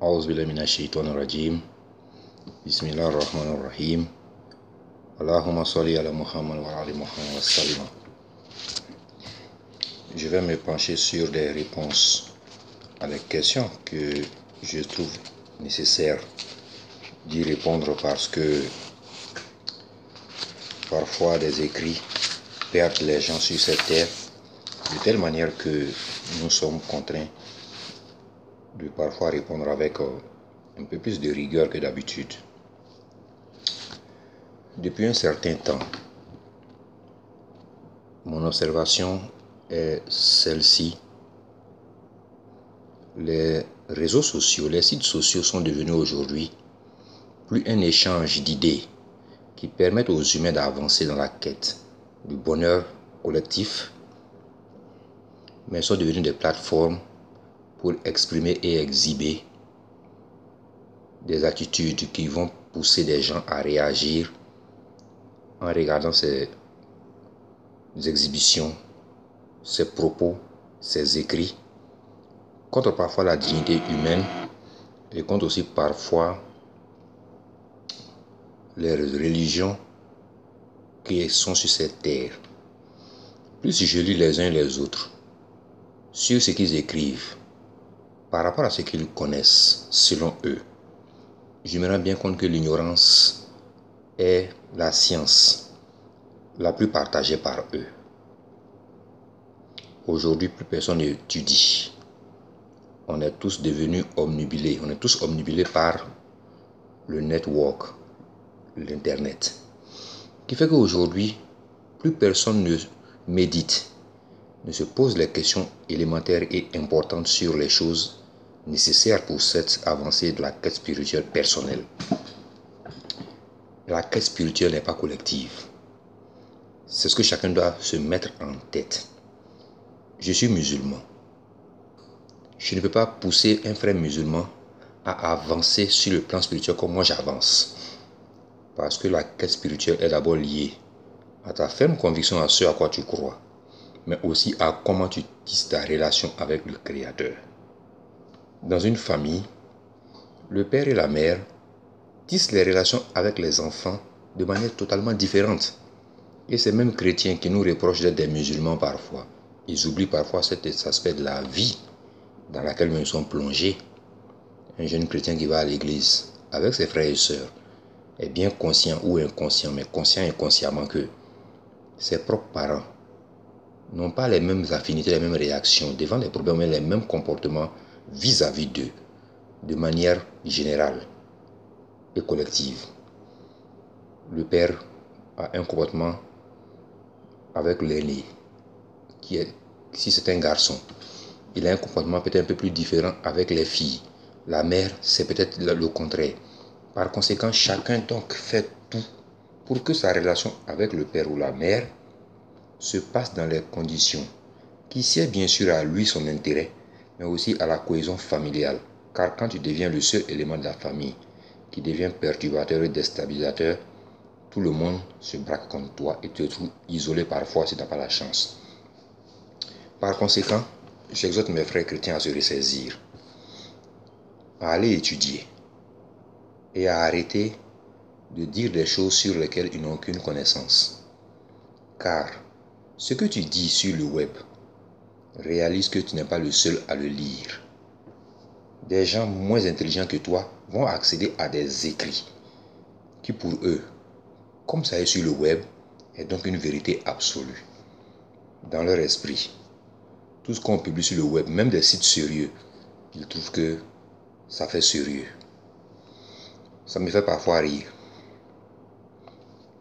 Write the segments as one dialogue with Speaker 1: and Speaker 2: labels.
Speaker 1: أعوذ بالله من الشيطان الرجيم بسم الله الرحمن الرحيم اللهم صل على محمد وعلى آل محمد وسلم. Je vais me pencher sur des réponses à les questions que je trouve nécessaire d'y répondre parce que parfois des écrits perdent les gens sur cette terre de telle manière que nous sommes contraints de parfois répondre avec un peu plus de rigueur que d'habitude. Depuis un certain temps, mon observation est celle-ci. Les réseaux sociaux, les sites sociaux sont devenus aujourd'hui plus un échange d'idées qui permettent aux humains d'avancer dans la quête du bonheur collectif, mais sont devenus des plateformes pour exprimer et exhiber des attitudes qui vont pousser des gens à réagir en regardant ces exhibitions, ces propos, ces écrits, contre parfois la dignité humaine et contre aussi parfois les religions qui sont sur cette terre. Plus je lis les uns et les autres sur ce qu'ils écrivent par rapport à ce qu'ils connaissent selon eux, je me rends bien compte que l'ignorance est la science la plus partagée par eux. Aujourd'hui, plus personne n'étudie. On est tous devenus omnubilés. On est tous omnubilés par le network, l'internet. Qui fait qu'aujourd'hui, plus personne ne médite, ne se pose les questions élémentaires et importantes sur les choses nécessaires pour cette avancée de la quête spirituelle personnelle. La quête spirituelle n'est pas collective. C'est ce que chacun doit se mettre en tête. Je suis musulman. Je ne peux pas pousser un frère musulman à avancer sur le plan spirituel comme moi j'avance. Parce que la quête spirituelle est d'abord liée à ta ferme conviction à ce à quoi tu crois, mais aussi à comment tu tisses ta relation avec le Créateur. Dans une famille, le père et la mère tissent les relations avec les enfants de manière totalement différente. Et ces mêmes chrétiens qui nous reprochent d'être des musulmans parfois, ils oublient parfois cet aspect de la vie dans laquelle nous sommes plongés. Un jeune chrétien qui va à l'église avec ses frères et sœurs est bien conscient ou inconscient, mais conscient inconsciemment que ses propres parents n'ont pas les mêmes affinités, les mêmes réactions devant les problèmes, les mêmes comportements vis-à-vis d'eux, de manière générale et collective. Le père a un comportement avec l'aîné, si c'est un garçon, il a un comportement peut-être un peu plus différent avec les filles. La mère, c'est peut-être le contraire. Par conséquent, chacun donc fait tout pour que sa relation avec le père ou la mère se passe dans les conditions qui servent bien sûr à lui son intérêt, mais aussi à la cohésion familiale. Car quand tu deviens le seul élément de la famille qui devient perturbateur et déstabilisateur, tout le monde se braque contre toi et te trouve isolé parfois si tu n'as pas la chance. Par conséquent, j'exhorte mes frères chrétiens à se ressaisir, à aller étudier et à arrêter de dire des choses sur lesquelles ils n'ont aucune connaissance. Car ce que tu dis sur le web, réalise que tu n'es pas le seul à le lire. Des gens moins intelligents que toi vont accéder à des écrits qui pour eux, comme ça est sur le web, est donc une vérité absolue. Dans leur esprit, tout ce qu'on publie sur le web, même des sites sérieux, ils trouvent que ça fait sérieux. Ça me fait parfois rire.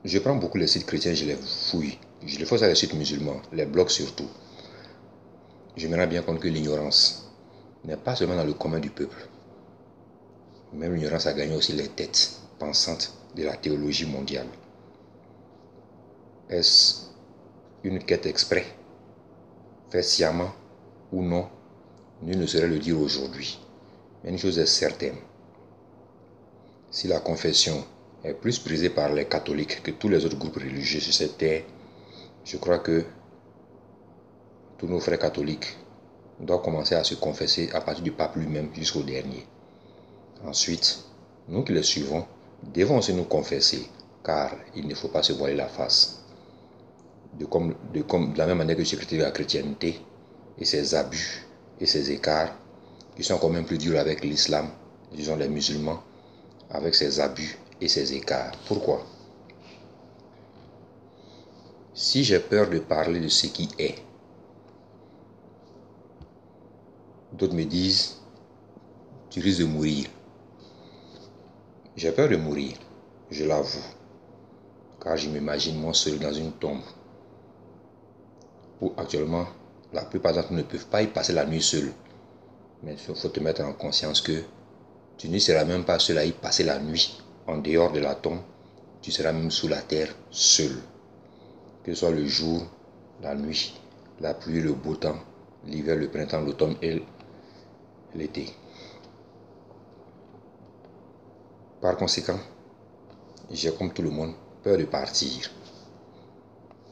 Speaker 1: Je prends beaucoup les sites chrétiens, je les fouille. Je les fais sur les sites musulmans, les blogs surtout. Je me rends bien compte que l'ignorance n'est pas seulement dans le commun du peuple. Même l'ignorance a gagné aussi les têtes pensantes de la théologie mondiale. Est-ce une quête exprès, fait sciemment ou non? Nul ne saurait le dire aujourd'hui. Mais une chose est certaine. Si la confession est plus prisée par les catholiques que tous les autres groupes religieux sur cette terre, je crois que tous nos frères catholiques doivent commencer à se confesser à partir du pape lui-même jusqu'au dernier. Ensuite, nous qui les suivons, devons aussi nous confesser, car il ne faut pas se voiler la face. De la même manière que je critique la chrétienté et ses abus et ses écarts, qui sont quand même plus durs avec l'islam, disons les musulmans, avec ses abus et ses écarts. Pourquoi? Si j'ai peur de parler de ce qui est, d'autres me disent, tu risques de mourir. J'ai peur de mourir, je l'avoue, car je m'imagine moi seul dans une tombe où actuellement la plupart d'entre nous ne peuvent pas y passer la nuit seul. Mais il faut te mettre en conscience que tu ne seras même pas seul à y passer la nuit en dehors de la tombe, tu seras même sous la terre seul. Que ce soit le jour, la nuit, la pluie, le beau temps, l'hiver, le printemps, l'automne et l'été. Par conséquent, j'ai comme tout le monde peur de partir.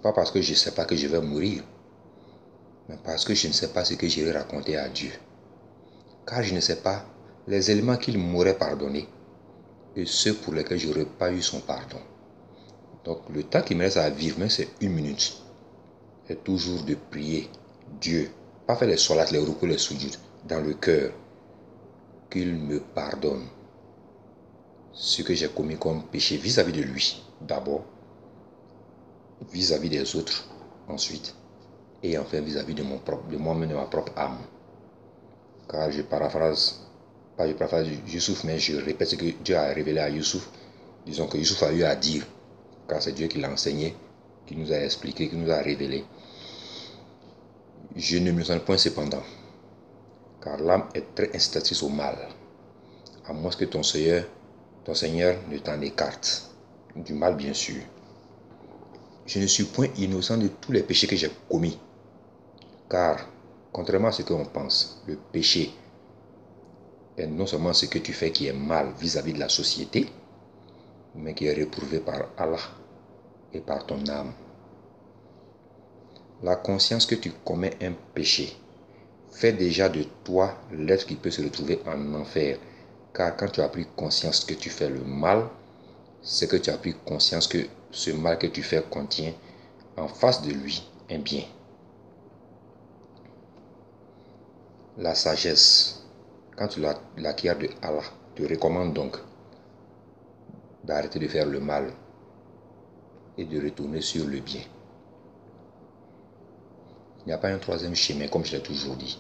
Speaker 1: Pas parce que je ne sais pas que je vais mourir, mais parce que je ne sais pas ce que j'irai raconter à Dieu. Car je ne sais pas les éléments qu'il m'aurait pardonnés et ceux pour lesquels je n'aurais pas eu son pardon. Donc le temps qui me reste à vivre, même c'est 1 minute, c'est toujours de prier Dieu, pas faire les sourates, les rukus, les soudjouds, dans le cœur, qu'il me pardonne ce que j'ai commis comme péché vis-à-vis de lui, d'abord, vis-à-vis des autres, ensuite, et enfin vis-à-vis de moi-même, de ma propre âme. Car je paraphrase Youssouf, mais je répète ce que Dieu a révélé à Youssouf. Disons que Youssouf a eu à dire, car c'est Dieu qui l'a enseigné, qui nous a expliqué, qui nous a révélé. Je ne me sens point cependant, car l'âme est très incitatrice au mal, à moins que ton Seigneur ne t'en écarte, du mal bien sûr. Je ne suis point innocent de tous les péchés que j'ai commis, car, contrairement à ce qu'on pense, le péché est non seulement ce que tu fais qui est mal vis-à-vis de la société, mais qui est réprouvé par Allah et par ton âme. La conscience que tu commets un péché fait déjà de toi l'être qui peut se retrouver en enfer. Car quand tu as pris conscience que tu fais le mal, c'est que tu as pris conscience que ce mal que tu fais contient en face de lui un bien. La sagesse, quand tu l'acquiers de Allah, te recommande donc d'arrêter de faire le mal et de retourner sur le bien. Il n'y a pas un troisième chemin, comme je l'ai toujours dit.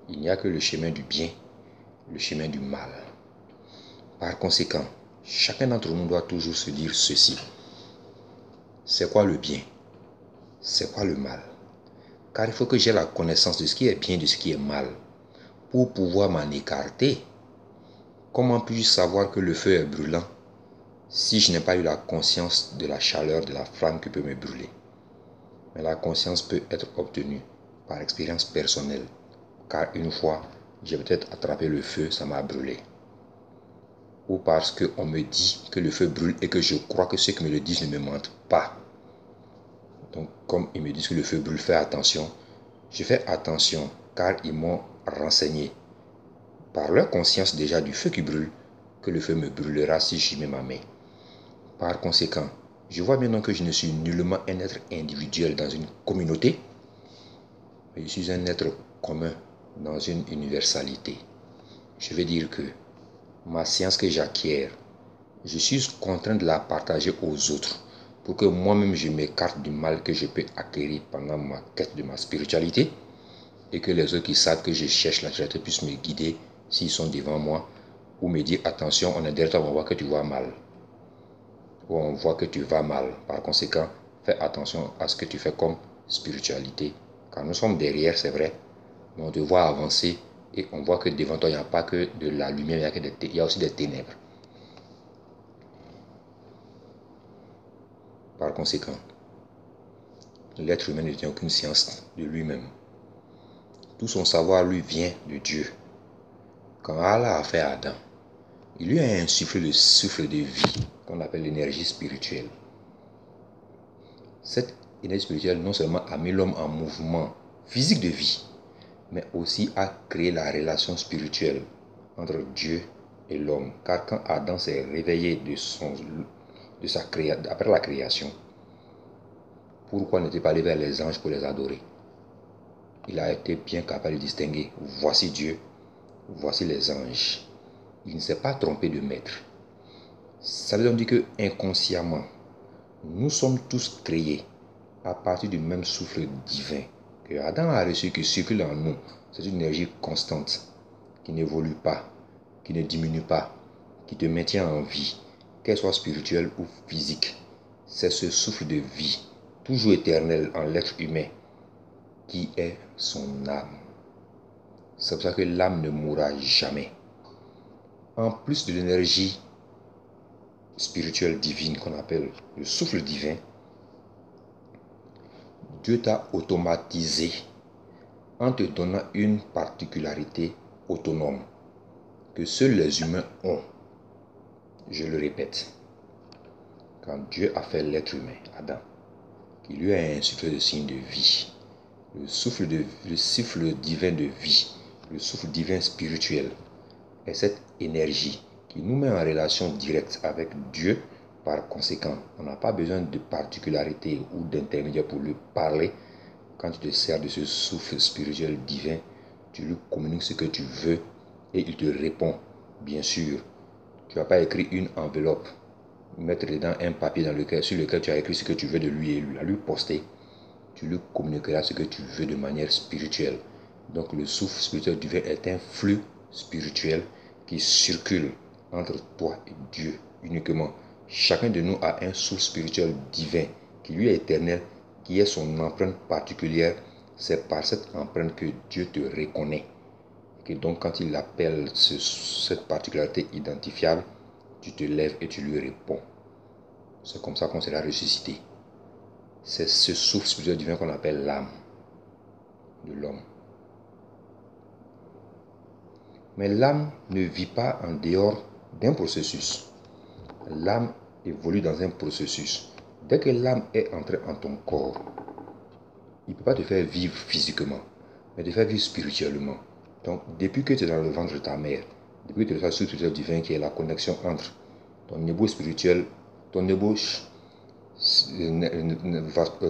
Speaker 1: Il n'y a que le chemin du bien, le chemin du mal. Par conséquent, chacun d'entre nous doit toujours se dire ceci. C'est quoi le bien? C'est quoi le mal? Car il faut que j'ai la connaissance de ce qui est bien et de ce qui est mal pour pouvoir m'en écarter. Comment puis-je savoir que le feu est brûlant si je n'ai pas eu la conscience de la chaleur de la flamme qui peut me brûler? Mais la conscience peut être obtenue par expérience personnelle, car une fois, j'ai peut-être attrapé le feu, ça m'a brûlé. Ou parce qu'on me dit que le feu brûle et que je crois que ceux qui me le disent ne me mentent pas. Donc, comme ils me disent que le feu brûle, fais attention. Je fais attention, car ils m'ont renseigné, par leur conscience déjà du feu qui brûle, que le feu me brûlera si j'y mets ma main. Par conséquent, je vois maintenant que je ne suis nullement un être individuel dans une communauté, mais je suis un être commun dans une universalité. Je veux dire que ma science que j'acquiers, je suis contraint de la partager aux autres pour que moi-même je m'écarte du mal que je peux acquérir pendant ma quête de ma spiritualité et que les autres qui savent que je cherche la vérité puissent me guider s'ils sont devant moi ou me dire attention, on est derrière toi, on voit que tu vois mal. Ou on voit que tu vas mal. Par conséquent, fais attention à ce que tu fais comme spiritualité. Car nous sommes derrière, c'est vrai, mais on te voit avancer et on voit que devant toi, il n'y a pas que de la lumière, il y a aussi des ténèbres. Par conséquent, l'être humain ne tient aucune science de lui-même. Tout son savoir lui vient de Dieu. Quand Allah a fait Adam, il lui a insufflé le souffle de vie qu'on appelle l'énergie spirituelle. Cette énergie spirituelle non seulement a mis l'homme en mouvement physique de vie, mais aussi a créé la relation spirituelle entre Dieu et l'homme. Car quand Adam s'est réveillé après la création, pourquoi n'était pas allé vers les anges pour les adorer? Il a été bien capable de distinguer. Voici Dieu, voici les anges. Il ne s'est pas trompé de maître. Ça veut dire que inconsciemment, nous sommes tous créés à partir du même souffle divin que Adam a reçu, qui circule en nous. C'est une énergie constante, qui n'évolue pas, qui ne diminue pas, qui te maintient en vie, qu'elle soit spirituelle ou physique. C'est ce souffle de vie, toujours éternel en l'être humain, qui est son âme. C'est pour ça que l'âme ne mourra jamais. En plus de l'énergie spirituelle divine qu'on appelle le souffle divin, Dieu t'a automatisé en te donnant une particularité autonome que seuls les humains ont. Je le répète, quand Dieu a fait l'être humain, Adam, qui lui a insufflé le signe de vie, le souffle divin de vie, le souffle divin spirituel, est cette énergie qui nous met en relation directe avec Dieu. Par conséquent, on n'a pas besoin de particularité ou d'intermédiaire pour lui parler. Quand tu te sers de ce souffle spirituel divin, tu lui communiques ce que tu veux et il te répond. Bien sûr, tu ne vas pas écrire une enveloppe, mettre dedans un papier sur lequel tu as écrit ce que tu veux de lui et lui poster. Tu lui communiqueras ce que tu veux de manière spirituelle. Donc le souffle spirituel divin est un flux spirituel qui circule entre toi et Dieu uniquement. Chacun de nous a un souffle spirituel divin qui lui est éternel, qui est son empreinte particulière. C'est par cette empreinte que Dieu te reconnaît. Et donc quand il appelle cette particularité identifiable, tu te lèves et tu lui réponds. C'est comme ça qu'on sera ressuscité. C'est ce souffle spirituel divin qu'on appelle l'âme de l'homme. Mais l'âme ne vit pas en dehors d'un processus. L'âme évolue dans un processus. Dès que l'âme est entrée en ton corps, il ne peut pas te faire vivre physiquement, mais te faire vivre spirituellement. Donc, depuis que tu es dans le ventre de ta mère, depuis que tu reçois le souffle spirituel divin qui est la connexion entre ton ébauche spirituel, ton ébauche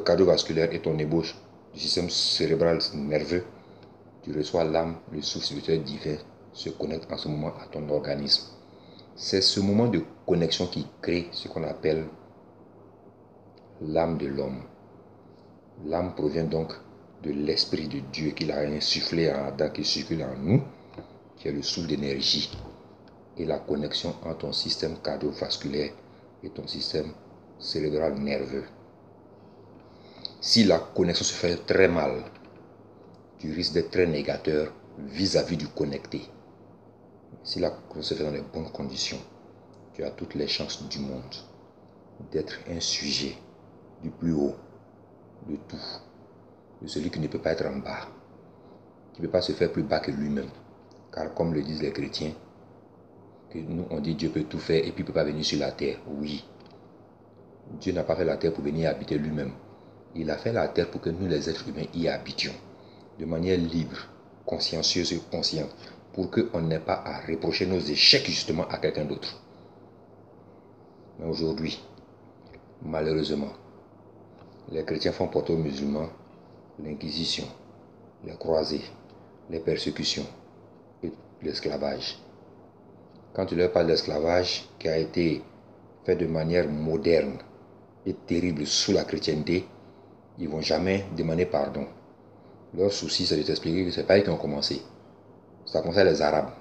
Speaker 1: cardiovasculaire et ton ébauche du système cérébral nerveux, tu reçois l'âme, le souffle spirituel divin se connecte en ce moment à ton organisme. C'est ce moment de connexion qui crée ce qu'on appelle l'âme de l'homme. L'âme provient donc de l'Esprit de Dieu qu'il a insufflé en Adam, qui circule en nous, qui est le souffle d'énergie et la connexion entre ton système cardiovasculaire et ton système cérébral nerveux. Si la connexion se fait très mal, tu risques d'être très négateur vis-à-vis du connecté. Si la connexion se fait dans les bonnes conditions, tu as toutes les chances du monde d'être un sujet du plus haut, de tout, de celui qui ne peut pas être en bas, qui ne peut pas se faire plus bas que lui-même. Car comme le disent les chrétiens, que nous on dit Dieu peut tout faire et puis il ne peut pas venir sur la terre. Oui, Dieu n'a pas fait la terre pour venir habiter lui-même. Il a fait la terre pour que nous les êtres humains y habitions, de manière libre, consciencieuse et consciente, pour qu'on n'ait pas à reprocher nos échecs justement à quelqu'un d'autre. Mais aujourd'hui, malheureusement, les chrétiens font porter aux musulmans l'inquisition, les croisés, les persécutions et l'esclavage. Quand tu leur parles d'esclavage qui a été fait de manière moderne et terrible sous la chrétienté, ils ne vont jamais demander pardon. Leur souci, c'est de t'expliquer que ce n'est pas eux qui ont commencé. Ça concerne les Arabes.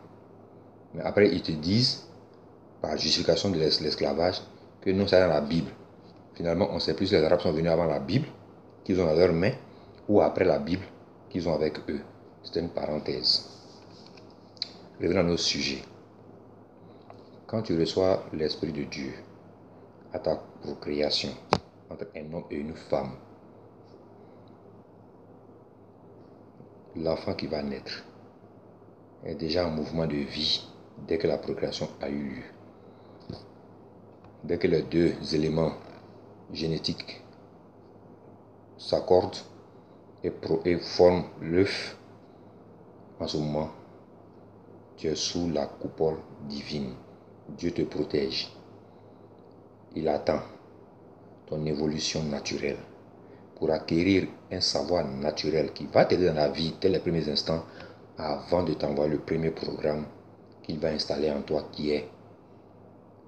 Speaker 1: Mais après, ils te disent, par justification de l'esclavage, que non, c'est dans la Bible. Finalement, on ne sait plus si les Arabes sont venus avant la Bible, qu'ils ont dans leurs mains, ou après la Bible, qu'ils ont avec eux. C'était une parenthèse. Revenons à nos sujets. Quand tu reçois l'Esprit de Dieu à ta procréation entre un homme et une femme, l'enfant qui va naître est déjà en mouvement de vie dès que la procréation a eu lieu. Dès que les deux éléments génétiques s'accordent et forment l'œuf, en ce moment, Tu es sous la coupole divine. Dieu te protège. Il attend ton évolution naturelle pour acquérir un savoir naturel qui va t'aider dans la vie dès les premiers instants avant de t'envoyer le premier programme qu'il va installer en toi qui est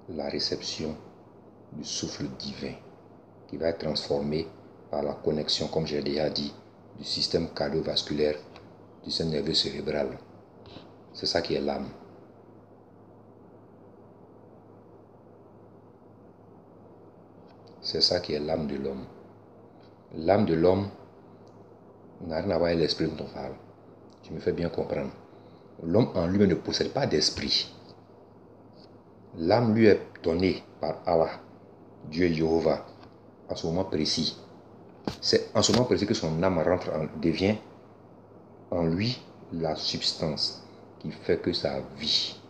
Speaker 1: la réception du souffle divin qui va être transformé par la connexion, comme j'ai déjà dit, du système cardiovasculaire, du système nerveux cérébral. C'est ça qui est l'âme. C'est ça qui est l'âme de l'homme. L'âme de l'homme n'a rien à voir avec l'esprit dont on parle. Tu me fais bien comprendre. L'homme en lui-même ne possède pas d'esprit. L'âme lui est donnée par Allah, Dieu Jéhovah, à ce moment précis. C'est en ce moment précis que son âme devient en lui la substance qui fait que sa vie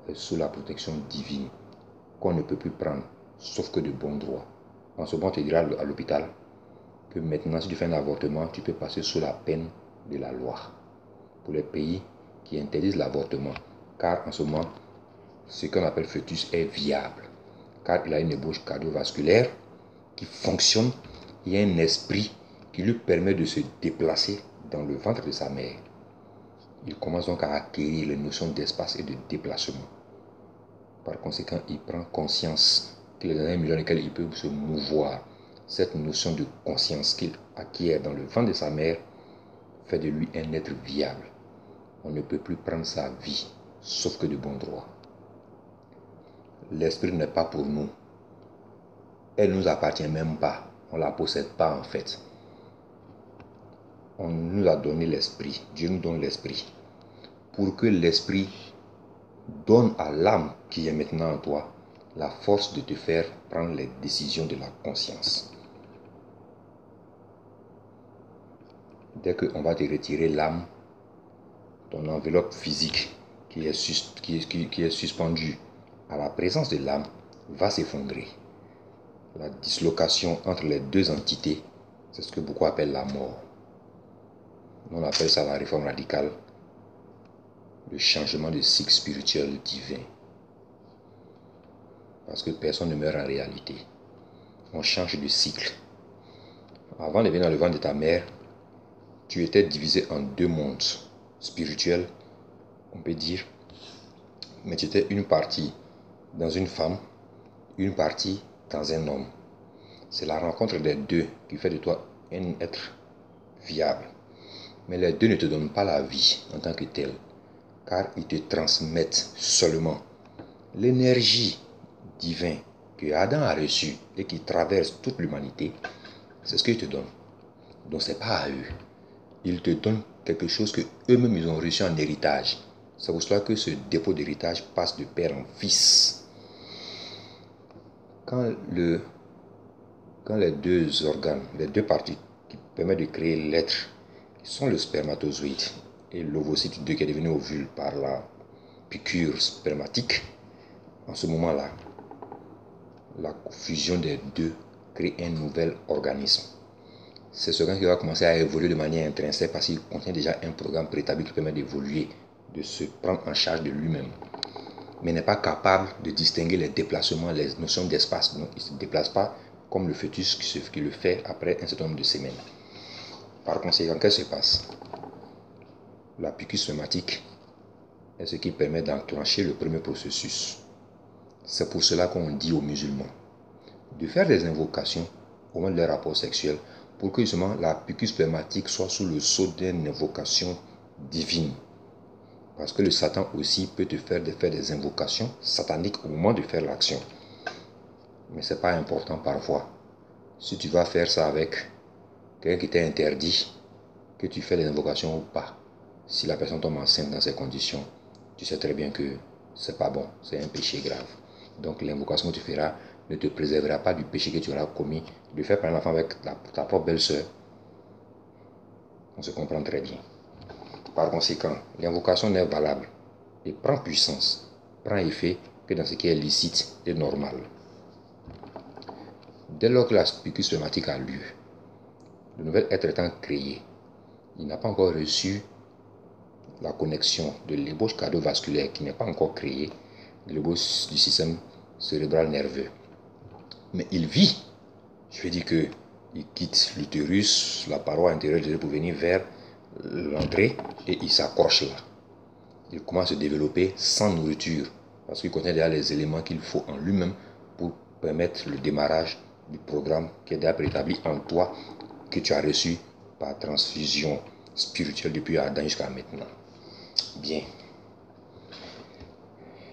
Speaker 1: est sous la protection divine qu'on ne peut plus prendre, sauf que de bon droit. En ce moment, on te dira à l'hôpital que maintenant, si tu fais un avortement, tu peux passer sous la peine de la loi. Pour les pays qui interdisent l'avortement, car en ce moment, ce qu'on appelle fœtus est viable, car il a une ébauche cardiovasculaire qui fonctionne, il y a un esprit qui lui permet de se déplacer dans le ventre de sa mère. Il commence donc à acquérir les notions d'espace et de déplacement. Par conséquent, il prend conscience qu'il est dans un milieu dans lequel il peut se mouvoir. Cette notion de conscience qu'il acquiert dans le ventre de sa mère fait de lui un être viable. On ne peut plus prendre sa vie, sauf que de bon droit. L'esprit n'est pas pour nous. Elle ne nous appartient même pas. On ne la possède pas en fait. On nous a donné l'esprit. Dieu nous donne l'esprit. Pour que l'esprit donne à l'âme qui est maintenant en toi la force de te faire prendre les décisions de la conscience. Dès qu'on va te retirer l'âme, ton enveloppe physique qui est suspendue à la présence de l'âme va s'effondrer. La dislocation entre les deux entités, c'est ce que beaucoup appellent la mort. On appelle ça la réforme radicale, le changement de cycle spirituel divin. Parce que personne ne meurt en réalité. On change de cycle. Avant de venir dans le ventre de ta mère, tu étais divisé en deux mondes spirituels, on peut dire. Mais tu étais une partie dans une femme, une partie dans un homme. C'est la rencontre des deux qui fait de toi un être viable. Mais les deux ne te donnent pas la vie en tant que tel, car ils te transmettent seulement l'énergie divine que Adam a reçue et qui traverse toute l'humanité. C'est ce qu'ils te donnent. Donc ce n'est pas à eux. Ils te donnent quelque chose que eux-mêmes ils ont reçu en héritage. C'est pour cela que ce dépôt d'héritage passe de père en fils. Quand les deux organes, les deux parties qui permettent de créer l'être, sont le spermatozoïde et l'ovocyte 2 qui est devenu ovule par la piqûre spermatique, en ce moment-là, la fusion des deux crée un nouvel organisme. C'est ce organisme qui va commencer à évoluer de manière intrinsèque parce qu'il contient déjà un programme préétabli qui permet d'évoluer, de se prendre en charge de lui-même, mais n'est pas capable de distinguer les déplacements, les notions d'espace. Donc, il ne se déplace pas comme le fœtus qui le fait après un certain nombre de semaines. Par conséquent, qu'est-ce qui se passe? La piqûre spermatique est ce qui permet d'enclencher le premier processus. C'est pour cela qu'on dit aux musulmans de faire des invocations au moment de leur rapport sexuel pour que justement la piqûre spermatique soit sous le sceau d'une invocation divine. Parce que le Satan aussi peut te faire des invocations sataniques au moment de faire l'action. Mais ce n'est pas important parfois. Si tu vas faire ça avec quelqu'un qui t'est interdit, que tu fais des invocations ou pas, si la personne tombe enceinte dans ces conditions, tu sais très bien que c'est pas bon, c'est un péché grave. Donc l'invocation que tu feras ne te préservera pas du péché que tu auras commis de faire prendre l'enfant avec ta propre belle-sœur. On se comprend très bien. Par conséquent, l'invocation n'est valable et prend puissance, prend effet que dans ce qui est licite et normal. Dès lors que la piqûre spermatique a lieu, le nouvel être étant créé, il n'a pas encore reçu la connexion de l'ébauche cardiovasculaire qui n'est pas encore créée, de l'ébauche du système cérébral nerveux. Mais il vit. Je vais dire qu'il quitte l'utérus, la paroi intérieure pour venir vers l'entrée et il s'accroche là. Il commence à se développer sans nourriture parce qu'il contient déjà les éléments qu'il faut en lui-même pour permettre le démarrage du programme qui est déjà préétabli en toi, que tu as reçu par transfusion spirituelle depuis Adam jusqu'à maintenant. Bien.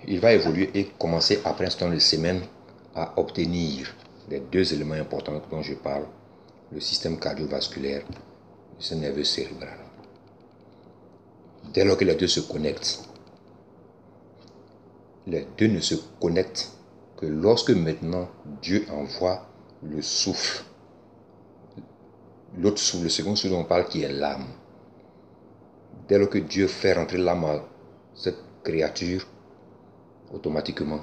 Speaker 1: Il va évoluer et commencer après un certain nombre de semaines à obtenir les deux éléments importants dont je parle, le système cardiovasculaire, le système nerveux cérébral. Dès lors que les deux se connectent, les deux ne se connectent que lorsque maintenant Dieu envoie le souffle. L'autre souffle, le second souffle dont on parle qui est l'âme. Dès lors que Dieu fait rentrer l'âme à cette créature, automatiquement,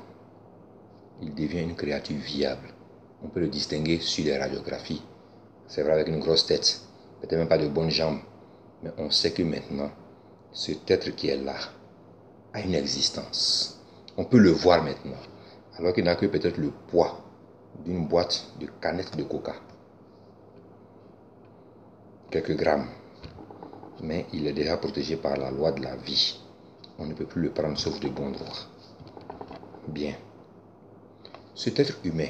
Speaker 1: il devient une créature viable. On peut le distinguer sur les radiographies. C'est vrai avec une grosse tête, peut-être même pas de bonnes jambes, mais on sait que maintenant, cet être qui est là a une existence. On peut le voir maintenant, alors qu'il n'a que peut-être le poids d'une boîte de canettes de coca. Quelques grammes. Mais il est déjà protégé par la loi de la vie. On ne peut plus le prendre sauf de bon droit. Bien. Cet être humain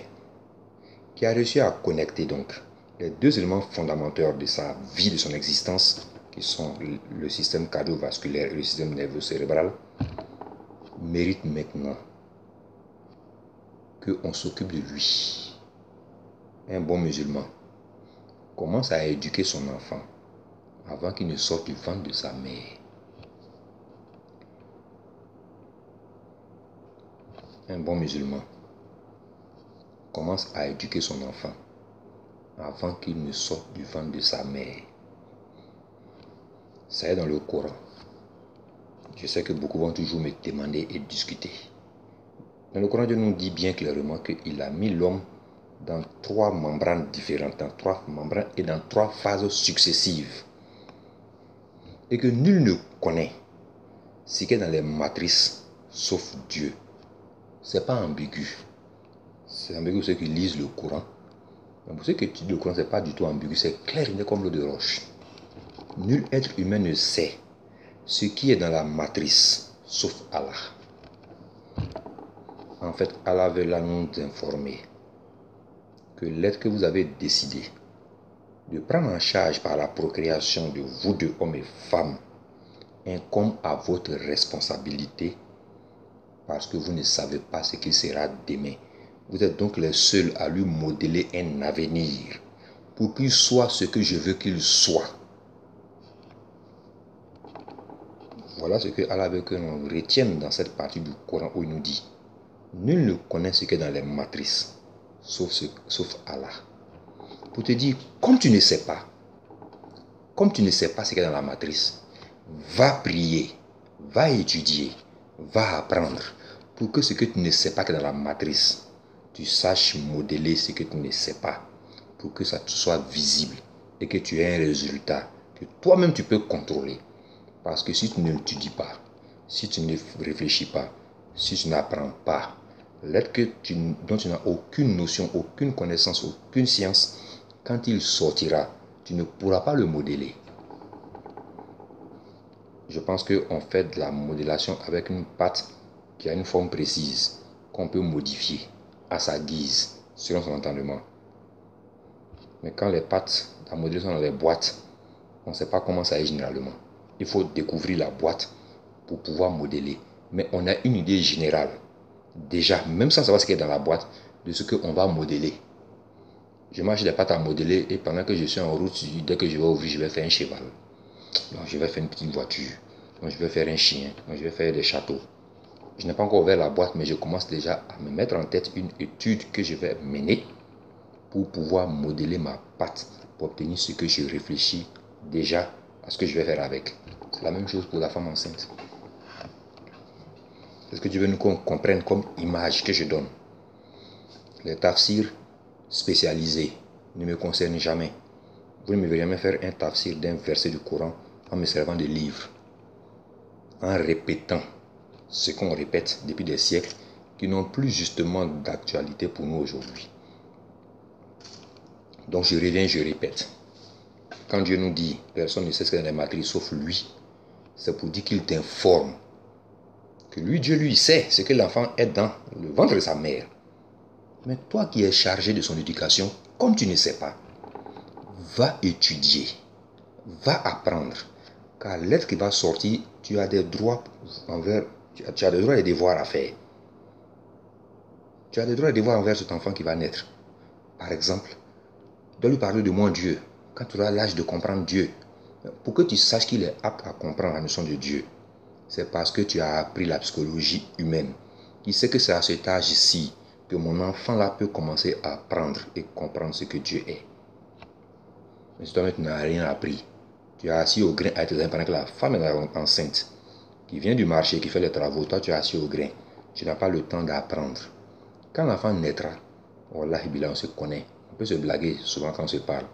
Speaker 1: qui a réussi à connecter donc les deux éléments fondamentaux de sa vie, de son existence, qui sont le système cardiovasculaire et le système nerveux cérébral, mérite maintenant qu'on s'occupe de lui. Un bon musulman commence à éduquer son enfant avant qu'il ne sorte du ventre de sa mère. Un bon musulman commence à éduquer son enfant avant qu'il ne sorte du ventre de sa mère. Ça est dans le Coran. Je sais que beaucoup vont toujours me demander et discuter. Dans le Coran, Dieu nous dit bien clairement qu'il a mis l'homme dans 3 membranes différentes, dans 3 membranes et dans 3 phases successives. Et que nul ne connaît ce qui est dans les matrices sauf Dieu. C'est pas ambigu. C'est ambigu pour ceux qui lisent le Coran. Mais pour ceux qui étudient le Coran, c'est pas du tout ambigu. C'est clair, il est comme l'eau de roche. Nul être humain ne sait ce qui est dans la matrice sauf Allah. En fait, Allah veut là nous informer que l'être que vous avez décidé de prendre en charge par la procréation de vous deux, hommes et femmes, incombe à votre responsabilité parce que vous ne savez pas ce qu'il sera demain. Vous êtes donc les seuls à lui modeler un avenir pour qu'il soit ce que je veux qu'il soit. Voilà ce que Allah veut que l'on retienne dans cette partie du Coran où il nous dit: nul ne connaît ce qui est dans les matrices, sauf Allah. Pour te dire, comme tu ne sais pas ce qui est dans la matrice, va prier, va étudier, va apprendre, pour que ce que tu ne sais pas qui est dans la matrice, tu saches modeler ce que tu ne sais pas, pour que ça te soit visible et que tu aies un résultat que toi-même tu peux contrôler. Parce que si tu ne l'étudies pas, si tu ne réfléchis pas, si tu n'apprends pas, l'être dont tu n'as aucune notion, aucune connaissance, aucune science, quand il sortira, tu ne pourras pas le modeler. Je pense qu'on fait de la modélation avec une pâte qui a une forme précise, qu'on peut modifier à sa guise, selon son entendement. Mais quand les pâtes, la modélation sont dans les boîtes, on ne sait pas comment ça est généralement. Il faut découvrir la boîte pour pouvoir modeler. Mais on a une idée générale, déjà, même sans savoir ce qu'il y a dans la boîte, de ce qu'on va modeler. Je mange des pâtes à modeler et pendant que je suis en route, dès que je vais ouvrir, je vais faire un cheval. Donc je vais faire une petite voiture. Donc je vais faire un chien. Donc je vais faire des châteaux. Je n'ai pas encore ouvert la boîte, mais je commence déjà à me mettre en tête une étude que je vais mener pour pouvoir modeler ma pâte, pour obtenir ce que je réfléchis déjà à ce que je vais faire avec. C'est la même chose pour la femme enceinte. C'est ce que Dieu veut qu'on comprenne comme image que je donne. Les tafsirs spécialisés ne me concernent jamais. Vous ne me verrez jamais faire un tafsir d'un verset du Coran en me servant de livres. en répétant ce qu'on répète depuis des siècles qui n'ont plus justement d'actualité pour nous aujourd'hui. Donc je reviens, je répète. Quand Dieu nous dit « Personne ne sait ce qu'est la matrice sauf lui », c'est pour dire qu'il t'informe que lui, Dieu, lui, sait ce que l'enfant est dans le ventre de sa mère. Mais toi qui es chargé de son éducation, comme tu ne sais pas, va étudier, va apprendre. Car l'être qui va sortir, tu as des droits envers, tu as des droits et des devoirs à faire. Tu as des droits et des devoirs envers cet enfant qui va naître. Par exemple, de lui parler de mon Dieu, quand tu auras l'âge de comprendre Dieu. Pour que tu saches qu'il est apte à comprendre la notion de Dieu, c'est parce que tu as appris la psychologie humaine. Il sait que c'est à cet âge-ci que mon enfant là peut commencer à apprendre et comprendre ce que Dieu est. Mais si toi-même tu n'as rien appris, tu es assis au grain à tes pendant que la femme est enceinte, qui vient du marché, qui fait les travaux, toi tu es assis au grain, tu n'as pas le temps d'apprendre. Quand l'enfant naîtra, Wallah, on se connaît, on peut se blaguer souvent quand on se parle.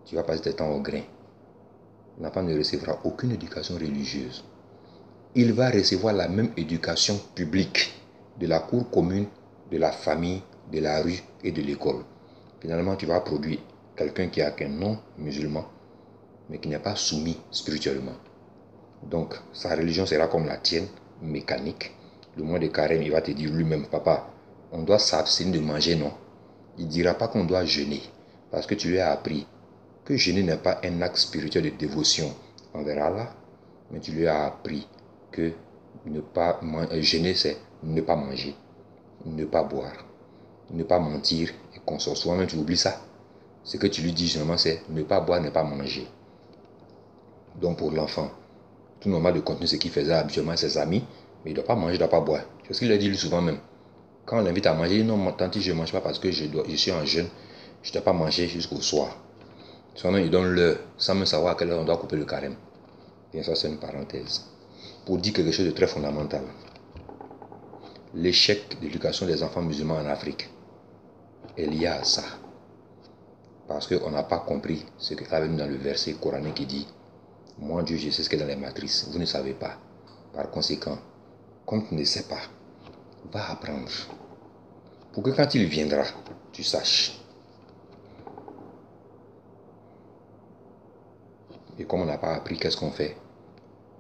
Speaker 1: Tu vas passer tes temps au grain. L'enfant ne recevra aucune éducation religieuse. Il va recevoir la même éducation publique de la cour commune, de la famille, de la rue et de l'école. Finalement, tu vas produire quelqu'un qui a qu'un nom musulman, mais qui n'est pas soumis spirituellement. Donc, sa religion sera comme la tienne, mécanique. Le mois de carême, il va te dire lui-même, papa, on doit s'abstenir de manger, non? Il ne dira pas qu'on doit jeûner, parce que tu lui as appris que jeûner n'est pas un acte spirituel de dévotion envers Allah, mais tu lui as appris que jeûner, c'est ne pas manger, ne pas boire, ne pas mentir et consort. Souvent, tu oublies ça. Ce que tu lui dis généralement, c'est ne pas boire, ne pas manger. Donc pour l'enfant, tout normal de continuer ce qu'il faisait habituellement à ses amis, mais il ne doit pas manger, il ne doit pas boire. C'est ce qu'il a dit lui souvent même. Quand on l'invite à manger, il dit non, tante, je ne mange pas parce que je suis en jeûne, je ne dois pas manger jusqu'au soir. Souvent il donne l'heure, sans même savoir à quelle heure on doit couper le carême. Bien ça, c'est une parenthèse. Pour dire quelque chose de très fondamental. L'échec de l'éducation des enfants musulmans en Afrique est lié à ça. Parce qu'on n'a pas compris ce qu'il y avait dans le verset coranique qui dit « Moi Dieu, je sais ce qu'il y a dans les matrices, vous ne savez pas. Par conséquent, comme tu ne sais pas, va apprendre. Pour que quand il viendra, tu saches. » Et comme on n'a pas appris, qu'est-ce qu'on fait?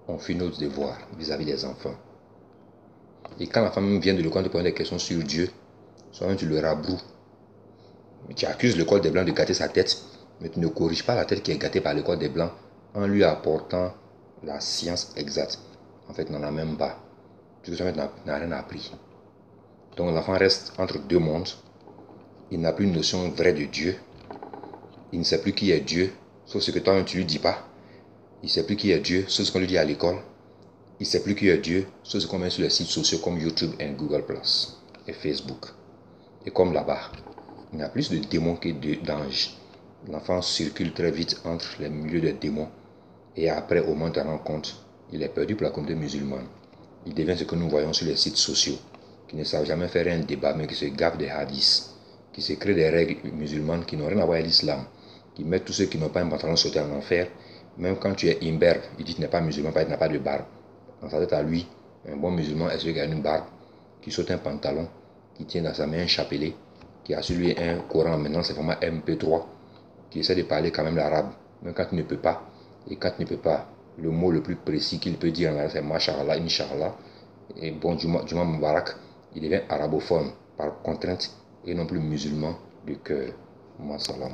Speaker 1: On fait nos devoirs vis-à-vis des enfants. Et quand la femme vient de l'école te poser des questions sur Dieu, soit tu le rabroues. Tu accuses l'école des Blancs de gâter sa tête, mais tu ne corriges pas la tête qui est gâtée par l'école des Blancs en lui apportant la science exacte. En fait, il n'en a même pas. Parce que n'a rien appris. Donc l'enfant reste entre deux mondes. Il n'a plus une notion vraie de Dieu. Il ne sait plus qui est Dieu, sauf ce que toi tu ne lui dis pas. Il ne sait plus qui est Dieu, sauf ce qu'on lui dit à l'école. Il ne sait plus qui est Dieu, sauf ce qu'on met sur les sites sociaux comme YouTube et Google Plus et Facebook. Et comme là-bas, il y a plus de démons que d'anges. L'enfant circule très vite entre les milieux des démons. Et après, au moins, tu te rends compte, il est perdu pour la communauté musulmane. Il devient ce que nous voyons sur les sites sociaux, qui ne savent jamais faire un débat, mais qui se gavent des hadiths, qui se créent des règles musulmanes qui n'ont rien à voir avec l'islam, qui mettent tous ceux qui n'ont pas un pantalon sauté en enfer. Même quand tu es imberbe, il dit que tu n'es pas musulman, parce que tu n'as pas de barbe. Dans sa tête à lui, un bon musulman est celui qui a une barbe, qui saute un pantalon, qui tient dans sa main un chapelet, qui a sur lui un Coran, maintenant c'est vraiment MP3, qui essaie de parler quand même l'arabe, même quand tu ne peux pas. Et quand tu ne peux pas, le mot le plus précis qu'il peut dire en arabe, c'est Masha'Allah, Inch'Allah. Et bon, Juma Mubarak, il devient arabophone par contrainte et non plus musulman de cœur. Salam.